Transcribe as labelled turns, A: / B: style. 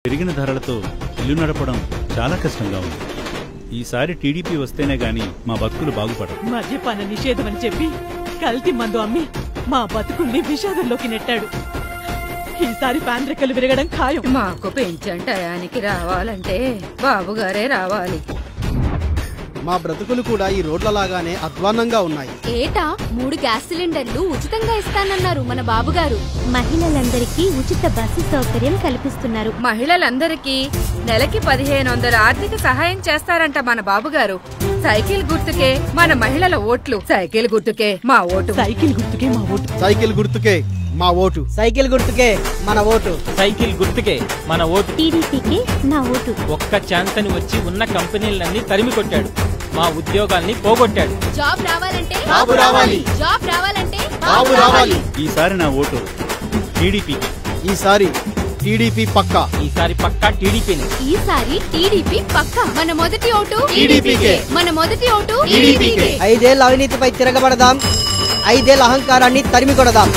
A: పెరిగిన ధరలతో ఇల్లు నడపడం చాలా కష్టంగా ఉంది. ఈసారి టీడీపీ వస్తేనే గాని మా బతుకులు బాగుపడవు.
B: మద్యపాన నిషేధం అని చెప్పి కల్తీ మందు అమ్మి మా బతుకుల్ని విషాదంలోకి నెట్టాడు. ఈసారి ఫ్యాన్ రెక్కలు విరగడం ఖాయం.
C: మాకు పెన్షన్ టయానికి రావాలంటే బాబుగారే రావాలి.
D: మా బ్రతుకులు కూడా ఈ రోడ్లలాగానే అధ్వాన్నంగా ఉన్నాయి.
E: ఏటా 3 గ్యాస్ సిలిండర్లు ఉచితంగా ఇస్తానన్నారు మన బాబుగారు.
F: మహిళలందరికీ ఉచిత బస్సు సౌకర్యం కల్పిస్తున్నారు.
C: మహిళలందరికీ నెలకి 1500 ఆర్థిక సహాయం చేస్తారంట మన బాబుగారు. సైకిల్ గుర్తుకే మన మహిళల ఓట్లు. సైకిల్ గుర్తుకే మా ఓటు.
B: సైకిల్ గుర్తుకే మా ఓటు.
D: సైకిల్ గుర్తుకే మా ఓటు.
G: సైకిల్ గుర్తుకే మన ఓటు.
H: సైకిల్ గుర్తుకే మన ఓటు.
F: టీడీపీకి నా ఓటు.
H: ఒక్క ఛాన్స్ అని వచ్చి ఉన్న కంపెనీలన్నీ తరిమి కొట్టాడు. మా ఉద్యోగాల్ని పోగొట్టాడు.
E: జాబ్ రావాలంటే
D: బాబు రావాలి.
E: జాబ్ రావాలంటే
D: బాబు రావాలి.
A: ఈసారి నా ఓటు టీడీపీకి.
D: ఈసారి టీడీపీ పక్కా.
H: ఈసారి పక్కా టీడీపీని.
E: ఈసారి టీడీపీ పక్కా. మన మొదటి ఓటు
D: టీడీపీకే.
E: మన మొదటి ఓటు
D: టీడీపీకే.
G: 5 ఏళ్ల అవినీతిపై తిరగబడదాం. 5 ఏళ్ల అహంకారాన్ని తరిమి కొడదాం.